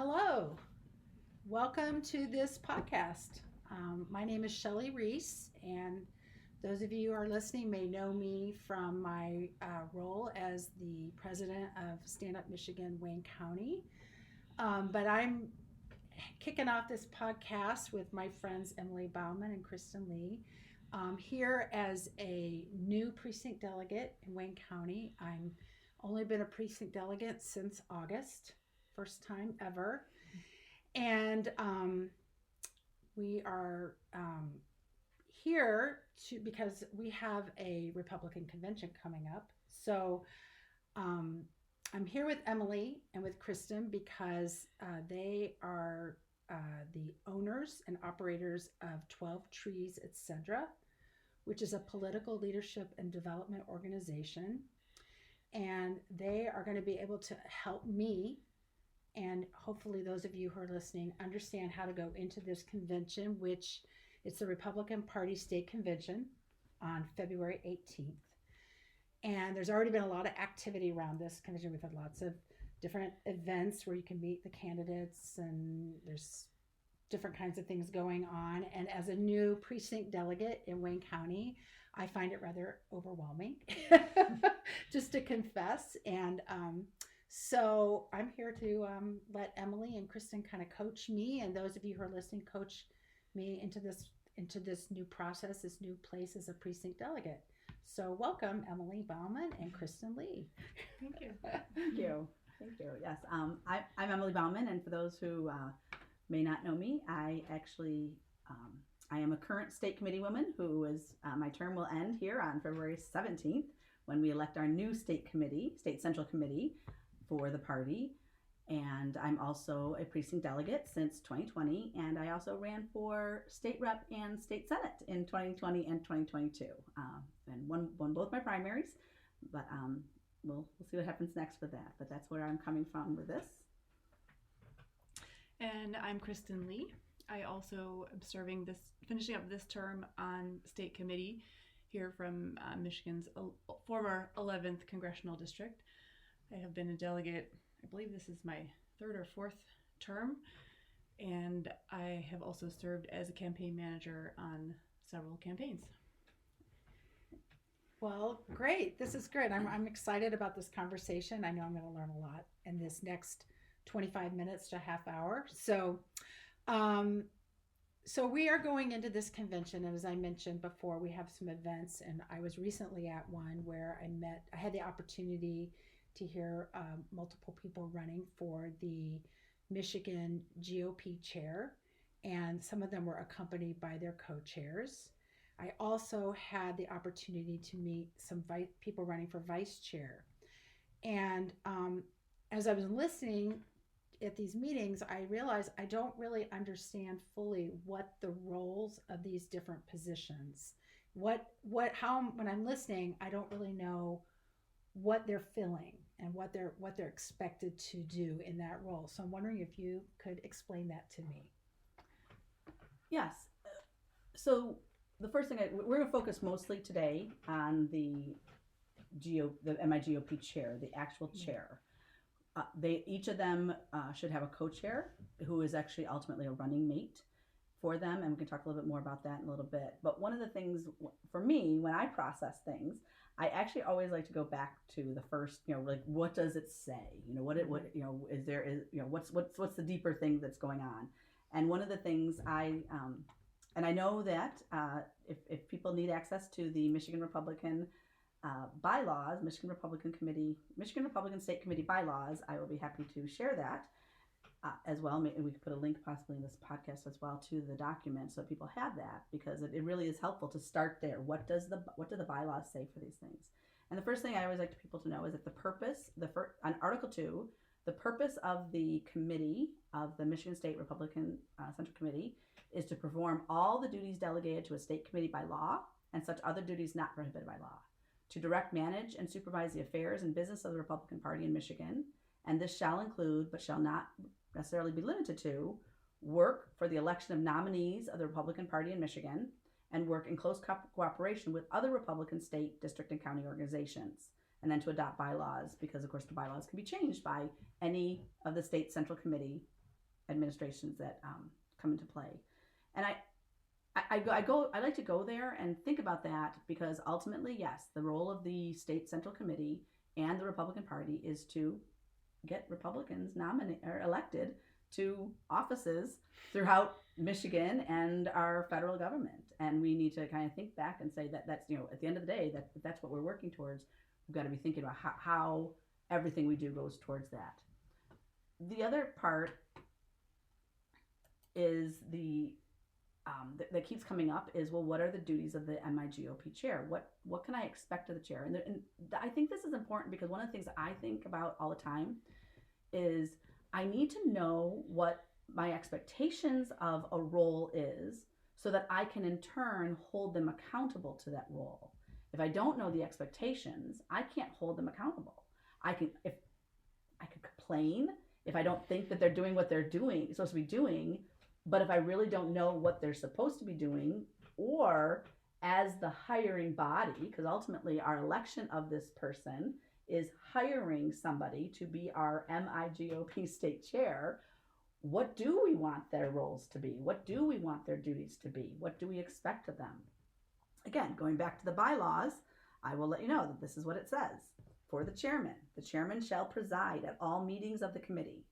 Hello, welcome to this podcast. My name is Shelley Reese, and those of you who are listening may know me from my role as the president of Stand Up Michigan Wayne County. But I'm kicking off this podcast with my friends Emily Bauman and Kristen Lee. Here as a new precinct delegate in Wayne County. I'm only been a precinct delegate since August, first time ever. And we are here because we have a Republican convention coming up. So um, I'm here with Emily and with Kristen because they are the owners and operators of 12 Trees, etc., which is a political leadership and development organization. And they are going to be able to help me and hopefully those of you who are listening understand how to go into this convention, which it's the Republican Party State Convention on February 18th. And there's already been a lot of activity around this convention. We've had lots of different events where you can meet the candidates, and there's different kinds of things going on. And as a new precinct delegate in Wayne County, I find it rather overwhelming, just to confess. And so I'm here to let Emily and Kristen kind of coach me, and those of you who are listening, coach me into this new process, this new place as a precinct delegate. So welcome, Emily Bauman and Kristen Lee. Thank you. Thank you. Thank you. Yes, I'm Emily Bauman, and for those who may not know me, I am a current state committee woman who is my term will end here on February 17th when we elect our new state central committee for the party. And I'm also a precinct delegate since 2020, and I also ran for state rep and state senate in 2020 and 2022, and won both my primaries. But we'll see what happens next with that. But that's where I'm coming from with this. And I'm Kristen Lee. I also am finishing up this term on state committee here from Michigan's former 11th congressional district. I have been a delegate, I believe this is my third or fourth term, and I have also served as a campaign manager on several campaigns. Well, great. This is good. I'm excited about this conversation. I know I'm going to learn a lot in this next 25 minutes to a half hour. So we are going into this convention, and as I mentioned before, we have some events, and I was recently at one where I had the opportunity to hear multiple people running for the Michigan GOP chair, and some of them were accompanied by their co-chairs. I also had the opportunity to meet some people running for vice chair. And as I was listening at these meetings, I realized I don't really understand fully what the roles of these different positions, how when I'm listening, I don't really know what they're filling and what they're expected to do in that role. So I'm wondering if you could explain that to me. Yes. So the first thing we're going to focus mostly today on the MIGOP chair, the actual chair. Each of them should have a co-chair who is actually ultimately a running mate for them, and we can talk a little bit more about that in a little bit. But one of the things for me when I process things, I actually always like to go back to the first, like what does it say? What's the deeper thing that's going on? And one of the things and I know that if people need access to the Michigan Republican bylaws, Michigan Republican State Committee bylaws, I will be happy to share that as well. And we could put a link possibly in this podcast as well to the document so people have that, because it really is helpful to start there. What do the bylaws say for these things? And the first thing I always like people to know is that on Article 2, the purpose of the committee, of the Michigan State Republican Central Committee, is to perform all the duties delegated to a state committee by law and such other duties not prohibited by law, to direct, manage, and supervise the affairs and business of the Republican Party in Michigan, and this shall include, but shall not necessarily be limited to, work for the election of nominees of the Republican Party in Michigan, and work in close cooperation with other Republican state, district, and county organizations, and then to adopt bylaws, because of course the bylaws can be changed by any of the state central committee administrations that come into play. And I like to go there and think about that, because ultimately, yes, the role of the state central committee and the Republican Party is to get Republicans nominated or elected to offices throughout Michigan and our federal government. And we need to kind of think back and say that that's, at the end of the day, that's what we're working towards. We've got to be thinking about how everything we do goes towards that. The other part is that keeps coming up is, well, what are the duties of the MIGOP chair? What can I expect of the chair? And I think this is important, because one of the things that I think about all the time is I need to know what my expectations of a role is, so that I can in turn hold them accountable to that role. If I don't know the expectations, I can't hold them accountable. I could complain if I don't think that they're doing what they're supposed to be doing. But if I really don't know what they're supposed to be doing, or as the hiring body, because ultimately our election of this person is hiring somebody to be our MIGOP state chair, what do we want their roles to be? What do we want their duties to be? What do we expect of them? Again, going back to the bylaws, I will let you know that this is what it says. For the chairman shall preside at all meetings of the committee,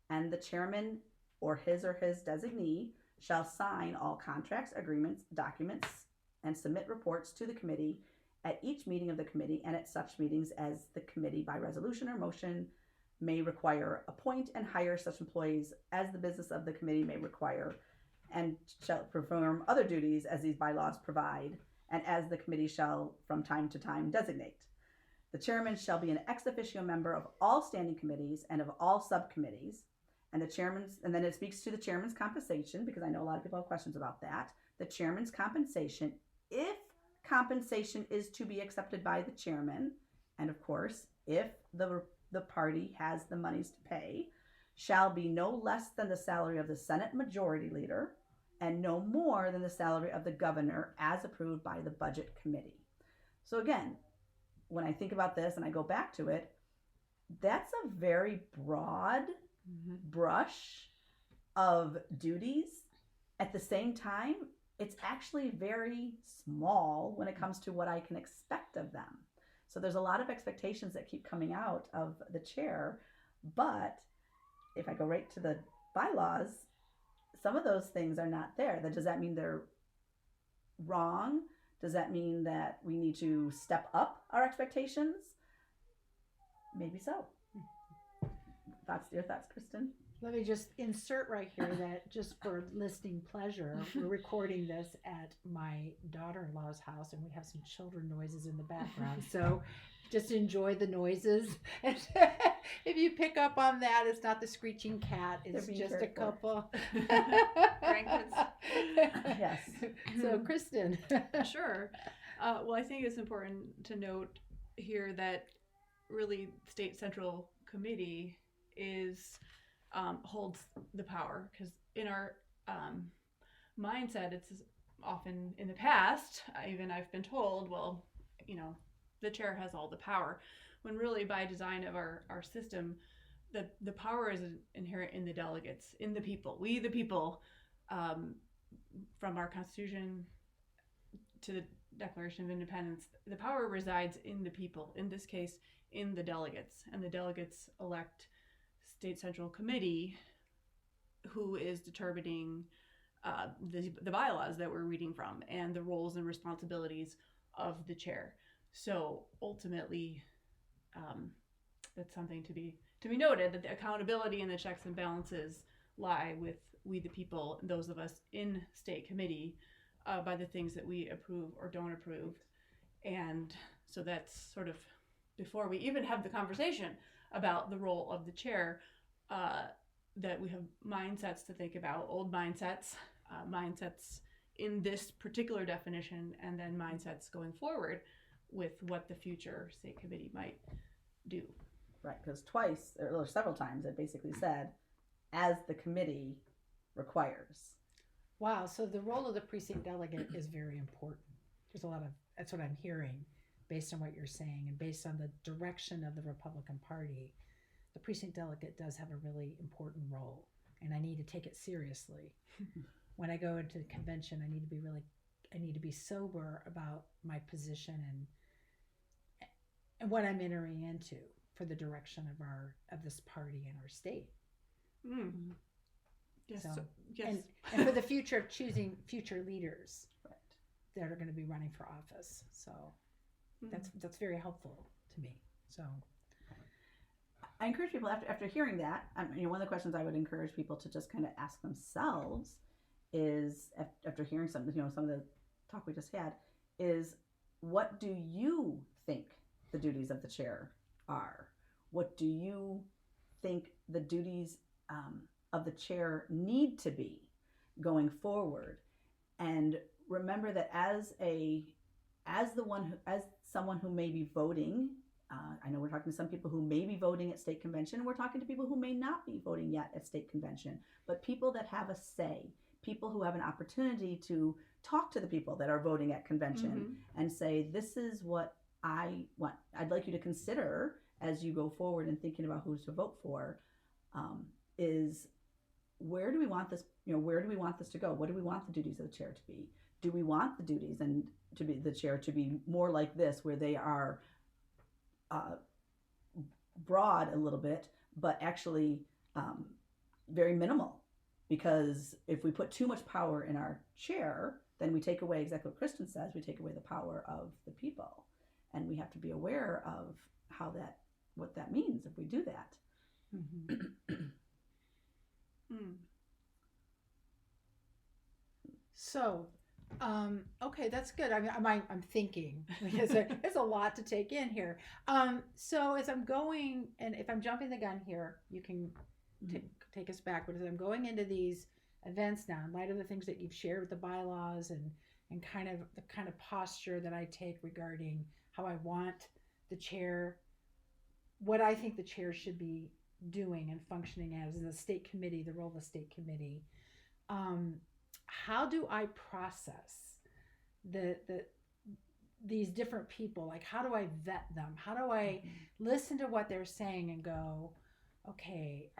and the chairman or his designee shall sign all contracts, agreements, documents, and submit reports to the committee at each meeting of the committee, and at such meetings as the committee by resolution or motion may require, appoint and hire such employees as the business of the committee may require, and shall perform other duties as these bylaws provide, and as the committee shall from time to time designate. The chairman shall be an ex officio member of all standing committees and of all subcommittees. And then it speaks to the chairman's compensation, because I know a lot of people have questions about that. The chairman's compensation, if compensation is to be accepted by the chairman, and of course, if the party has the monies to pay, shall be no less than the salary of the Senate Majority Leader, and no more than the salary of the governor as approved by the Budget Committee. So again, when I think about this and I go back to it, that's a very broad brush of duties. At the same time, it's actually very small when it comes to what I can expect of them. So there's a lot of expectations that keep coming out of the chair. But if I go right to the bylaws, some of those things are not there. Does that mean they're wrong? Does that mean that we need to step up our expectations? Maybe so. Your thoughts, Kristen? Let me just insert right here that just for listening pleasure, we're recording this at my daughter-in-law's house, and we have some children noises in the background. So just enjoy the noises. And if you pick up on that, it's not the screeching cat. It's just a couple. Grandkids. Yes. So Kristen. Sure. Well, I think it's important to note here that really State Central Committee holds the power, because in our mindset, it's often in the past, even I've been told, well, the chair has all the power, when really by design of our system, the power is inherent in the delegates, in the people. We the people, from our Constitution to the Declaration of Independence, the power resides in the people, in this case in the delegates, and the delegates elect State Central Committee, who is determining the bylaws that we're reading from and the roles and responsibilities of the chair. So ultimately, that's something to be noted, that the accountability and the checks and balances lie with we the people, those of us in state committee, by the things that we approve or don't approve. And so that's sort of before we even have the conversation about the role of the chair, that we have mindsets to think about, old mindsets, mindsets in this particular definition, and then mindsets going forward with what the future state committee might do. Right, because twice or several times it basically said, as the committee requires. Wow, so the role of the precinct delegate is very important. There's a lot of, that's what I'm hearing based on what you're saying, and based on the direction of the Republican Party. The precinct delegate does have a really important role. and I need to take it seriously. When I go into the convention, I need to be sober about my position and what I'm entering into for the direction of this party and our state. Mm. Yes. So, yes. And for the future of choosing future leaders Right. that are going to be running for office. So that's very helpful to me. So I encourage people after hearing that. One of the questions I would encourage people to just kind of ask themselves is, after hearing some of the talk we just had, is what do you think the duties of the chair are? What do you think the duties of the chair need to be going forward? And remember that as someone who may be voting, I know we're talking to some people who may be voting at state convention. We're talking to people who may not be voting yet at state convention, but people that have a say, people who have an opportunity to talk to the people that are voting at convention and say, this is what I want. I'd like you to consider as you go forward and thinking about who to vote for, is where do we want this, where do we want this to go? What do we want the duties of the chair to be? Do we want the duties and to be the chair to be more like this, where they are broad a little bit, but actually very minimal? Because if we put too much power in our chair, then we take away exactly what Kristen says. We take away the power of the people, and we have to be aware of what that means if we do that. So, okay, that's good. I'm thinking because there's a lot to take in here. So as I'm going, and if I'm jumping the gun here, you can take us back. But as I'm going into these events now, in light of the things that you've shared with the bylaws and kind of the kind of posture that I take regarding how I want the chair, what I think the chair should be doing and functioning as in the state committee, the role of the state committee. How do I process these different people? Like, how do I vet them? How do I listen to what they're saying and go, okay,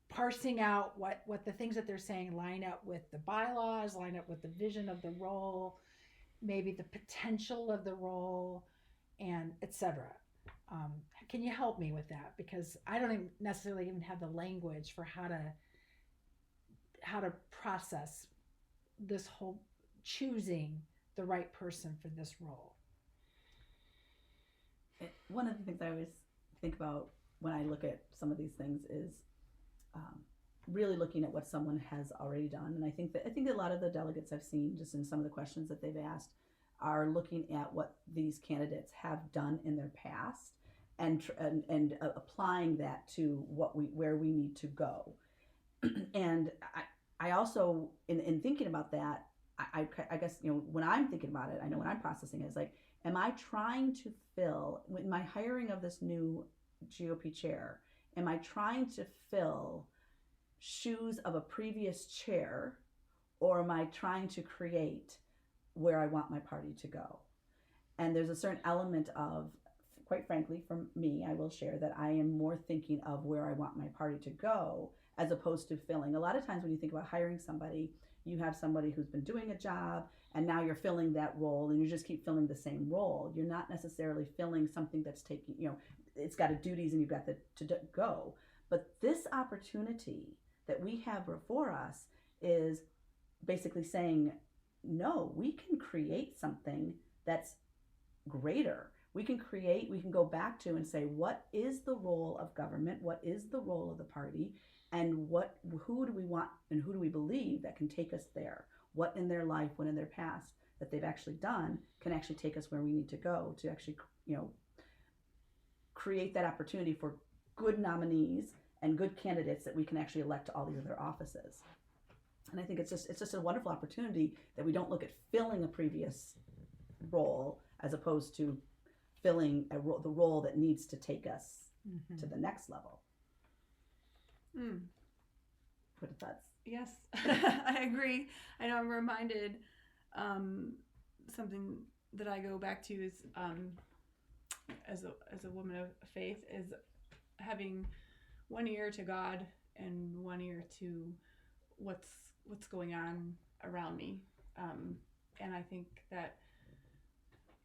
parsing out what the things that they're saying line up with the bylaws, line up with the vision of the role, maybe the potential of the role, and etc. Can you help me with that? Because I don't necessarily even have the language for how to process this whole choosing the right person for this role. One of the things I always think about when I look at some of these things is really looking at what someone has already done. And I think that a lot of the delegates I've seen, just in some of the questions that they've asked, are looking at what these candidates have done in their past and applying that to where we need to go. And I also, in thinking about that, I guess, when I'm thinking about it, I know when I'm processing it, it's like, am I trying to fill, with my hiring of this new GOP chair, am I trying to fill shoes of a previous chair, or am I trying to create where I want my party to go? And there's a certain element of, quite frankly, for me, I will share that I am more thinking of where I want my party to go as opposed to filling. A lot of times when you think about hiring somebody, you have somebody who's been doing a job and now you're filling that role and you just keep filling the same role. You're not necessarily filling something that's taking, it's got a duties and you've got to go. But this opportunity that we have before us is basically saying, no, we can create something that's greater. We can go back to and say, what is the role of government? What is the role of the party? And who do we want and who do we believe that can take us there? What in their life, what in their past that they've actually done can actually take us where we need to go to actually, create that opportunity for good nominees and good candidates that we can actually elect to all these other offices. And I think it's just a wonderful opportunity that we don't look at filling a previous role as opposed to filling the role that needs to take us to the next level. What are thoughts? Yes, I agree. I know I'm reminded something that I go back to is as a woman of faith is having one ear to God and one ear to what's going on around me. And I think that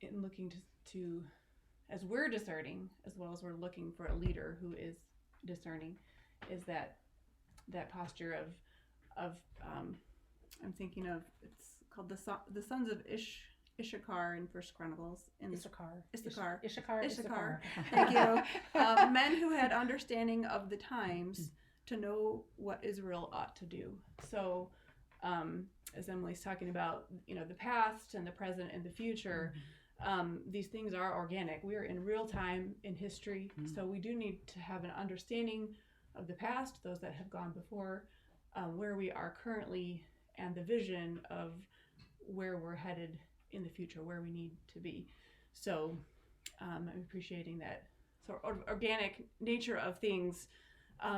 in looking to as we're discerning, as well as we're looking for a leader who is discerning, is that posture of I'm thinking of, it's called the sons of Issachar in First Chronicles. Issachar. Thank you. Men who had understanding of the times to know what Israel ought to do. So, as Emily's talking about, the past and the present and the future. These things are organic. We are in real time in history, so we do need to have an understanding of the past, those that have gone before, where we are currently, and the vision of where we're headed in the future, where we need to be. So I'm appreciating that sort of organic nature of things,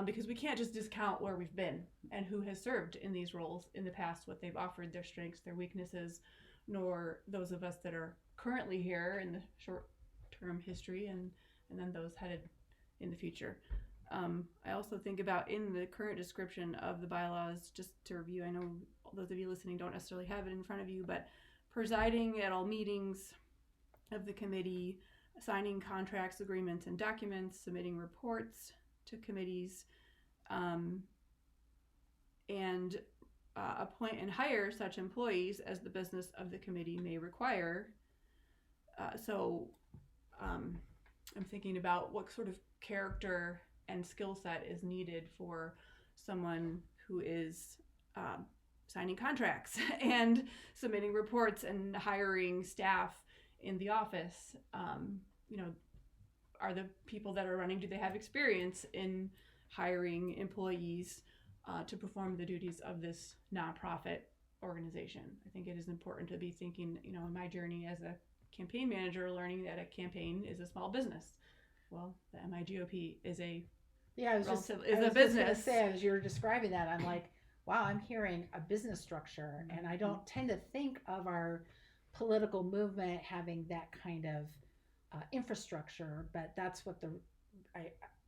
because we can't just discount where we've been and who has served in these roles in the past, what they've offered, their strengths, their weaknesses, nor those of us that are currently here in the short-term history, and then those headed in the future. I also think about, in the current description of the bylaws, just to review, I know those of you listening don't necessarily have it in front of you, but presiding at all meetings of the committee, signing contracts, agreements, and documents, submitting reports to committees, and appoint and hire such employees as the business of the committee may require. So I'm thinking about what sort of character and skill set is needed for someone who is signing contracts and submitting reports and hiring staff in the office. Are the people that are running, do they have experience in hiring employees to perform the duties of this nonprofit organization? I think it is important to be thinking, in my journey as a campaign manager, learning that a campaign is a small business. Well, the MIGOP is a business. Just gonna say, as you're describing that, I'm like, wow, I'm hearing a business structure, and I don't tend to think of our political movement having that kind of infrastructure, but that's what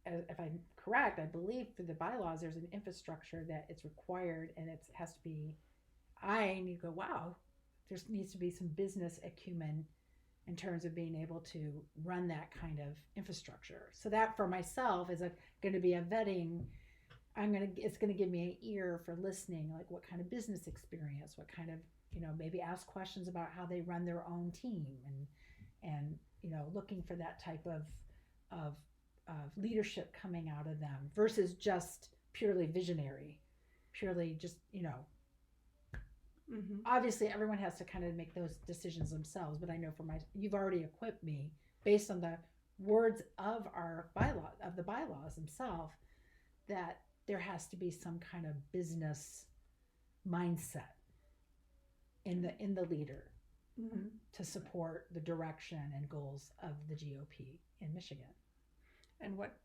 if I'm correct, I believe through the bylaws there's an infrastructure that it's required, and it has to be. I need to go, wow, there needs to be some business acumen in terms of being able to run that kind of infrastructure. So that for myself is going to be a vetting. It's going to give me an ear for listening, like what kind of business experience, what kind of, maybe ask questions about how they run their own team, and looking for that type of leadership coming out of them versus just purely visionary, purely just, obviously everyone has to kind of make those decisions themselves, but I know you've already equipped me based on the words of the bylaws themselves, that there has to be some kind of business mindset in the leader to support the direction and goals of the GOP in Michigan. And what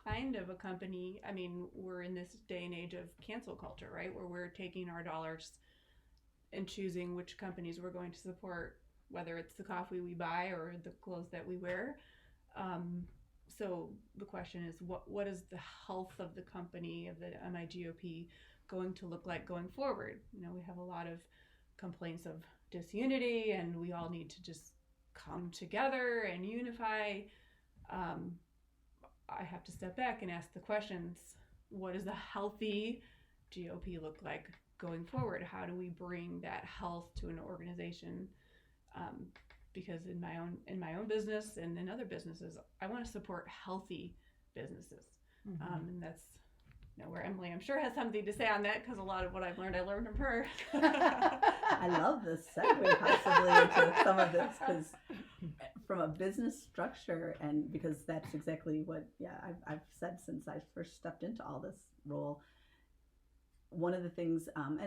kind of a company? I mean, we're in this day and age of cancel culture, right? Where we're taking our dollars and choosing which companies we're going to support, whether it's the coffee we buy or the clothes that we wear. So the question is, what is the health of the company, of the MIGOP, going to look like going forward? We have a lot of complaints of disunity, and we all need to just come together and unify. I have to step back and ask the questions: what does a healthy GOP look like going forward? How do we bring that health to an organization? Because in my own business and in other businesses, I want to support healthy businesses, and that's where Emily, I'm sure, has something to say on that, because a lot of what I learned from her. I love this segue possibly into some of this, because from a business structure, and because that's exactly what I've said since I first stepped into all this role. One of the things, and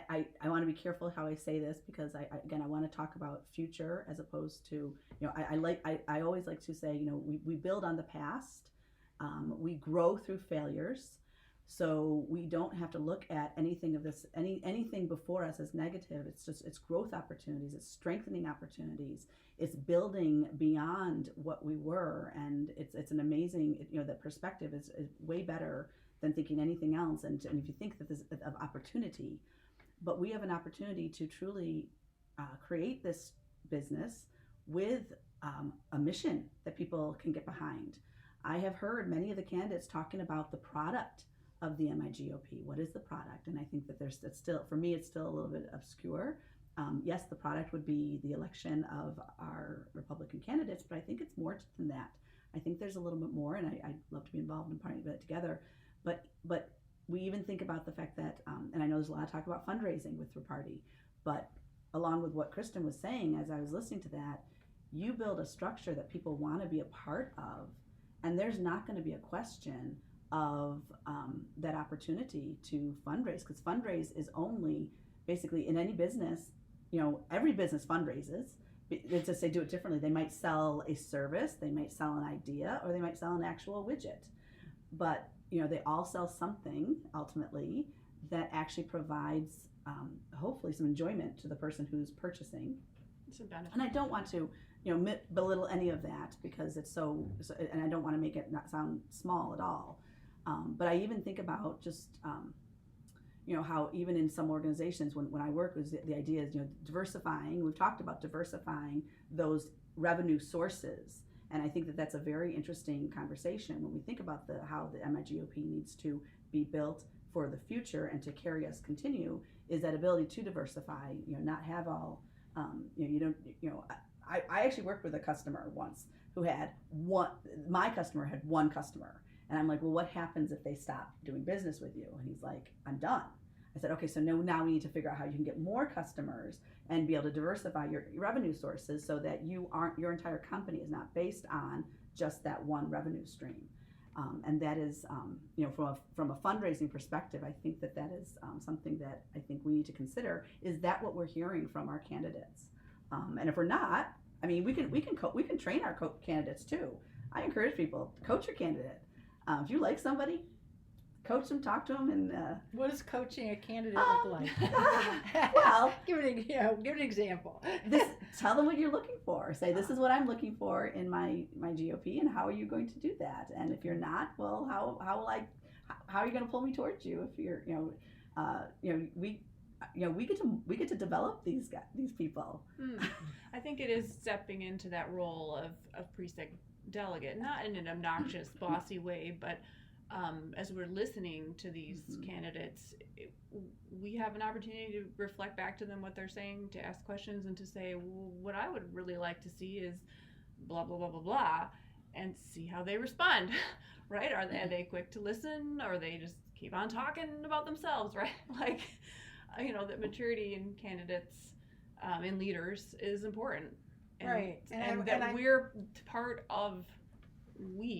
I want to be careful how I say this, because I want to talk about future as opposed to, I always like to say, we build on the past, we grow through failures, So we don't have to look at anything of this, anything before us as negative. It's growth opportunities, it's strengthening opportunities, it's building beyond what we were, and it's an amazing, that perspective is way better than thinking anything else. And if you think that this of opportunity, but we have an opportunity to truly create this business with a mission that people can get behind. I have heard many of the candidates talking about the product of the MIGOP. What is the product? And I think that it's still, for me, it's still a little bit obscure. Yes, the product would be the election of our Republican candidates, but I think it's more than that. I think there's a little bit more, and I'd love to be involved in putting it together. But we even think about the fact that, and I know there's a lot of talk about fundraising with your party, but along with what Kristen was saying, as I was listening to that, you build a structure that people want to be a part of, and there's not going to be a question of that opportunity to fundraise, because fundraise is only basically in any business, every business fundraises. It's just they do it differently. They might sell a service, they might sell an idea, or they might sell an actual widget. But they all sell something ultimately that actually provides hopefully some enjoyment to the person who's purchasing. It's a benefit. And I don't want to belittle any of that, because it's so, and I don't want to make it not sound small at all. But I even think about just how even in some organizations when I work, was the idea is diversifying. We've talked about diversifying those revenue sources, and I think that that's a very interesting conversation when we think about how the MIGOP needs to be built for the future and to carry us continue, is that ability to diversify. Not have all I actually worked with a customer once who had my customer had one customer. And I'm like, well, what happens if they stop doing business with you? And he's like, I'm done. I said, okay, so now we need to figure out how you can get more customers and be able to diversify your revenue sources so that your entire company is not based on just that one revenue stream. And that is, from a fundraising perspective, I think that is something that I think we need to consider. Is that what we're hearing from our candidates? And if we're not, I mean, we can train our candidates too. I encourage people to coach your candidate. If you like somebody, coach them, talk to them, and what does coaching a candidate look like? Well, give an example. Tell them what you're looking for. Say, this is what I'm looking for in my GOP, and how are you going to do that? And if you're not, well, how are you going to pull me towards you? If you're, we get to develop these people. I think it is stepping into that role of precinct delegate, not in an obnoxious, bossy way, but as we're listening to these candidates, we have an opportunity to reflect back to them what they're saying, to ask questions, and to say, well, what I would really like to see is blah, blah, blah, blah, blah, and see how they respond, right? Are they quick to listen, or they just keep on talking about themselves, right? Like, that maturity in candidates, in leaders is important. And, right. And we're part of,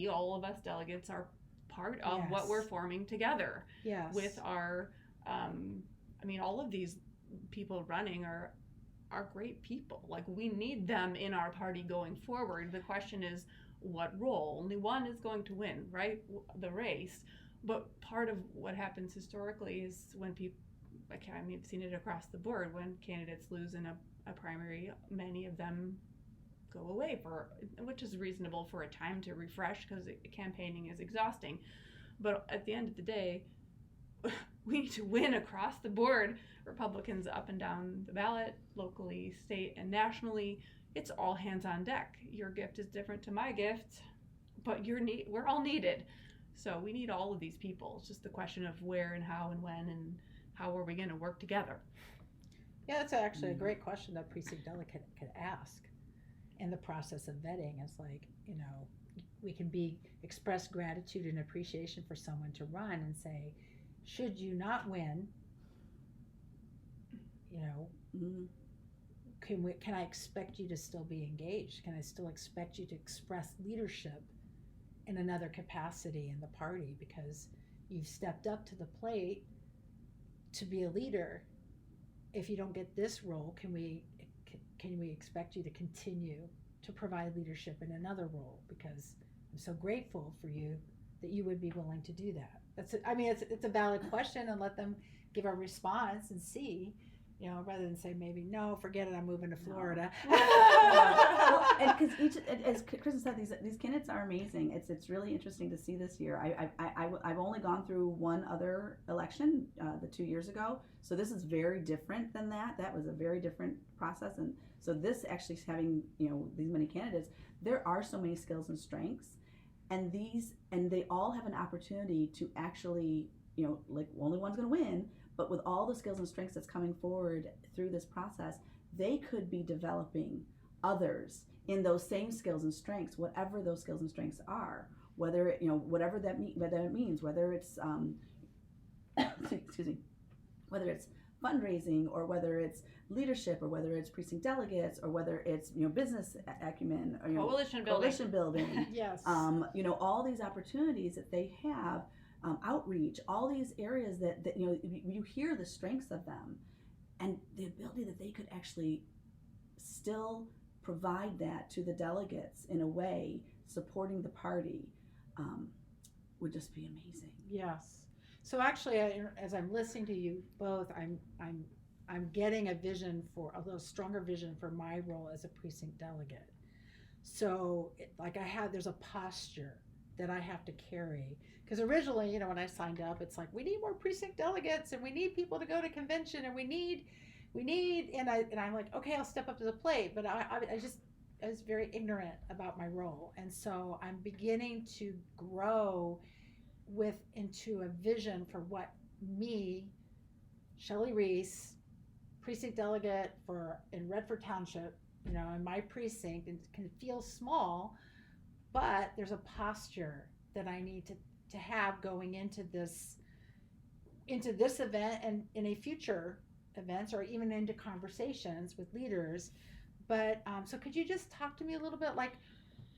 all of us delegates are part of what we're forming together. Yes. With our, all of these people running are great people. Like, we need them in our party going forward. The question is, what role? Only one is going to win, right? The race. But part of what happens historically is when people, I've seen it across the board, when candidates lose in a primary, many of them go away which is reasonable for a time to refresh, because campaigning is exhausting. But at the end of the day, we need to win across the board. Republicans up and down the ballot, locally, state, and nationally. It's all hands on deck. Your gift is different to my gift, but we're all needed. So we need all of these people. It's just the question of where and how and when and how are we going to work together. Yeah, that's actually a great question that precinct delegate could ask in the process of vetting. It's like, we can express gratitude and appreciation for someone to run and say, should you not win, can I expect you to still be engaged? Can I still expect you to express leadership in another capacity in the party, because you've stepped up to the plate to be a leader? If you don't get this role, can we expect you to continue to provide leadership in another role? Because I'm so grateful for you that you would be willing to do that. It's a valid question, and let them give a response and see, rather than say maybe no, forget it, I'm moving to Florida. Well, and because as Kristen said, these candidates are amazing. It's really interesting to see this year. I've only gone through one other election, the 2 years ago, so this is very different than that. That was a very different process, and so this actually having these many candidates, there are so many skills and strengths, and they all have an opportunity to actually like only one's going to win, but with all the skills and strengths that's coming forward through this process, they could be developing others in those same skills and strengths, whatever those skills and strengths are, whether whatever that means, whether it's excuse me, whether it's fundraising, or whether it's leadership, or whether it's precinct delegates, or whether it's business acumen, or coalition building. Yes. All these opportunities that they have, outreach, all these areas that you hear the strengths of them, and the ability that they could actually still provide that to the delegates in a way supporting the party, would just be amazing. Yes. So actually, as I'm listening to you both, I'm getting a little stronger vision for my role as a precinct delegate. So there's a posture that I have to carry, because originally, when I signed up, it's like, we need more precinct delegates, and we need people to go to convention, and we need, and I'm like, okay, I'll step up to the plate, but I was very ignorant about my role, and so I'm beginning to grow into a vision for what me, Shelley Reese, precinct delegate in Redford Township, in my precinct, and can feel small, but there's a posture that I need to have going into this event, and in a future events, or even into conversations with leaders. But so could you just talk to me a little bit, like,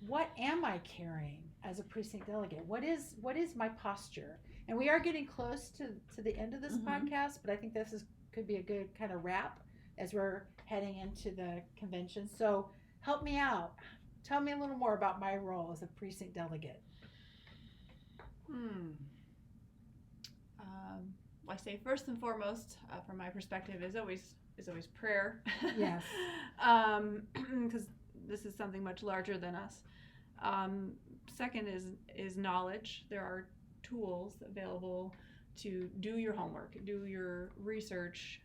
what am I carrying as a precinct delegate? What is my posture? And we are getting close to the end of this podcast, but I think could be a good kind of wrap as we're heading into the convention. So help me out. Tell me a little more about my role as a precinct delegate. I say first and foremost, from my perspective, is always prayer. Yes. Because this is something much larger than us. Second is knowledge. There are tools available to do your homework, do your research.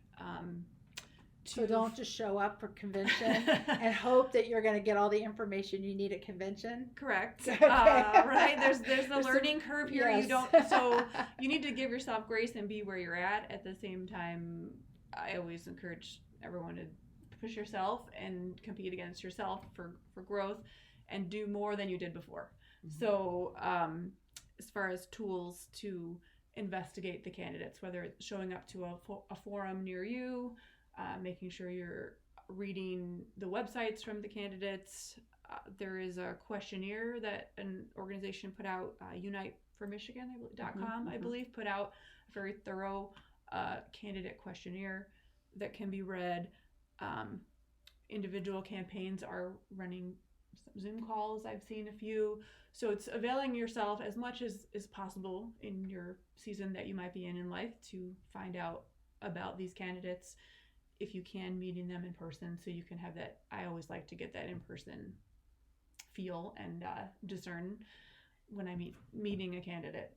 So don't just show up for convention and hope that you're going to get all the information you need at convention. Correct. Okay. Right. There's the learning curve here. Yes. So you need to give yourself grace and be where you're at. At the same time, I always encourage everyone to push yourself and compete against yourself for growth, and do more than you did before. Mm-hmm. So as far as tools to investigate the candidates, whether it's showing up to a forum near you, making sure you're reading the websites from the candidates. There is a questionnaire that an organization put out, uniteformichigan.com, I believe, put out a very thorough candidate questionnaire that can be read. Individual campaigns are running Zoom calls. I've seen a few. So it's availing yourself as much as possible in your season that you might be in life to find out about these candidates, if you can, meeting them in person, so you can have that. I always like to get that in-person feel and discern when I meeting a candidate.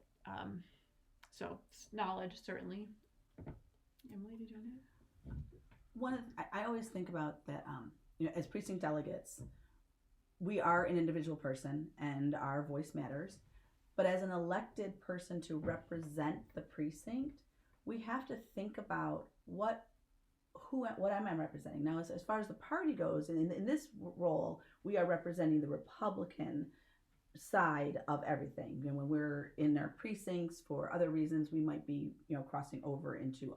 So knowledge, certainly. Emily, did you want to? I always think about that, as precinct delegates, we are an individual person and our voice matters, but as an elected person to represent the precinct, we have to think about what am I representing. Now, as far as the party goes, in this role, we are representing the Republican side of everything. When we're in our precincts for other reasons, we might be, crossing over into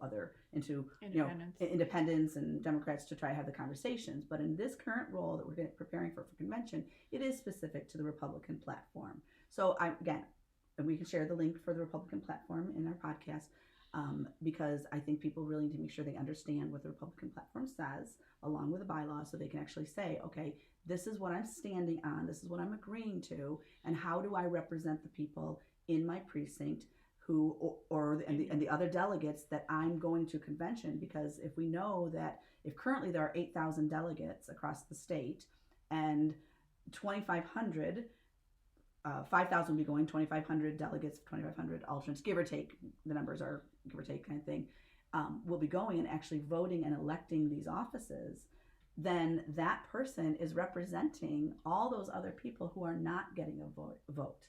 independents and Democrats to try to have the conversations. But in this current role that we're preparing for convention, it is specific to the Republican platform. So and we can share the link for the Republican platform in our podcast. Because I think people really need to make sure they understand what the Republican platform says, along with the bylaws, so they can actually say, okay, this is what I'm standing on, this is what I'm agreeing to, and how do I represent the people in my precinct and the other delegates that I'm going to convention, because if we know that if currently there are 8,000 delegates across the state and 2,500, 5,000 will be going, 2,500 delegates, 2,500 alternates, give or take, the numbers are give or take kind of thing, will be going and actually voting and electing these offices, then that person is representing all those other people who are not getting a vote.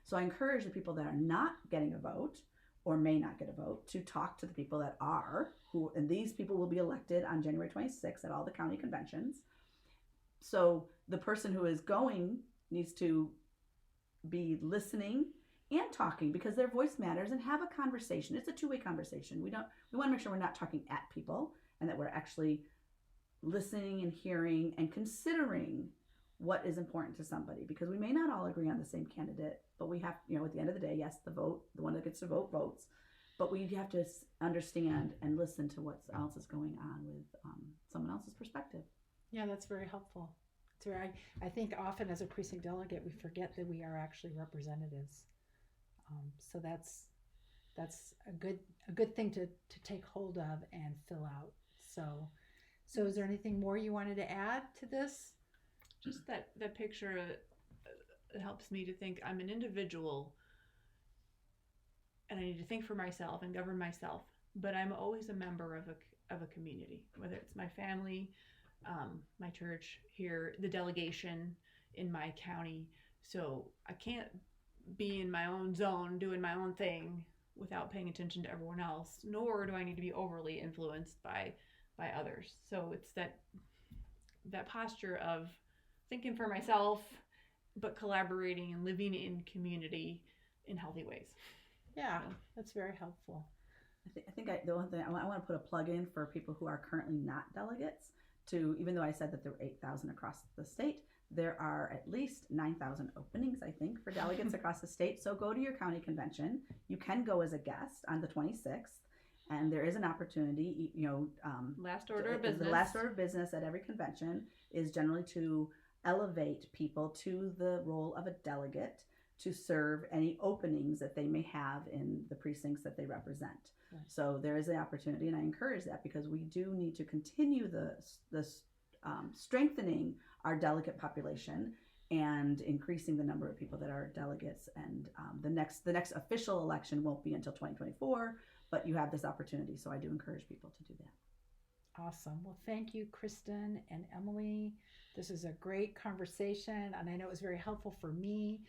So I encourage the people that are not getting a vote or may not get a vote to talk to the people that are, and these people will be elected on January 26th at all the county conventions. So the person who is going needs to be listening and talking, because their voice matters, and have a conversation. It's a two-way conversation. We want to make sure we're not talking at people, and that we're actually listening and hearing and considering what is important to somebody, because we may not all agree on the same candidate, but we have, at the end of the day, yes, the one that gets to vote votes, but we have to understand and listen to what else is going on with someone else's perspective. Yeah, that's very helpful. I think often as a precinct delegate, we forget that we are actually representatives. So that's a good thing to take hold of and fill out. So is there anything more you wanted to add to this? Just that picture helps me to think I'm an individual and I need to think for myself and govern myself, but I'm always a member of a community, whether it's my family, my church here, the delegation in my county. So I can't be in my own zone doing my own thing without paying attention to everyone else, nor do I need to be overly influenced by others. So it's that posture of thinking for myself, but collaborating and living in community in healthy ways. Yeah, that's very helpful. I think the one thing I want to put a plug in for people who are currently not delegates, to, even though I said that there were 8,000 across the state, there are at least 9,000 openings, I think, for delegates across the state. So go to your county convention. You can go as a guest on the 26th, and there is an opportunity. Last order of business. The last order of business at every convention is generally to elevate people to the role of a delegate to serve any openings that they may have in the precincts that they represent. Right. So there is an opportunity, and I encourage that, because we do need to continue the strengthening our delegate population and increasing the number of people that are delegates. And the next official election won't be until 2024, but you have this opportunity. So I do encourage people to do that. Awesome. Well, thank you, Kristen and Emily. This is a great conversation, and I know it was very helpful for me.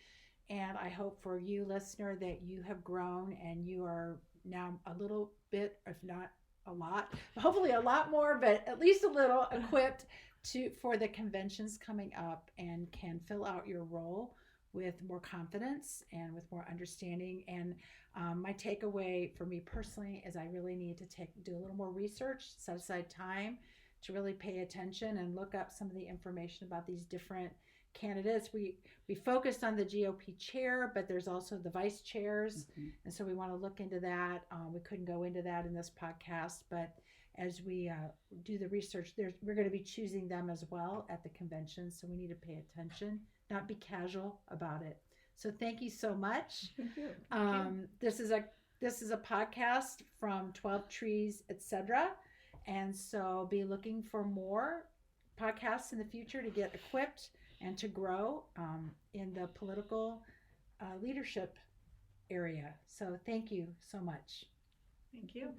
And I hope for you, listener, that you have grown and you are now a little bit, if not a lot, hopefully a lot more, but at least a little equipped for the conventions coming up, and can fill out your role with more confidence and with more understanding. And my takeaway for me personally is I really need to do a little more research, set aside time to really pay attention and look up some of the information about these different candidates. We focused on the GOP chair, but there's also the vice chairs. Mm-hmm. And so we want to look into that. We couldn't go into that in this podcast, but as we do the research, we're going to be choosing them as well at the convention. So we need to pay attention, not be casual about it. So thank you so much. Thank you. This is a podcast from 12 Trees, etc. And so be looking for more podcasts in the future to get equipped and to grow in the political leadership area. So thank you so much. Thank you.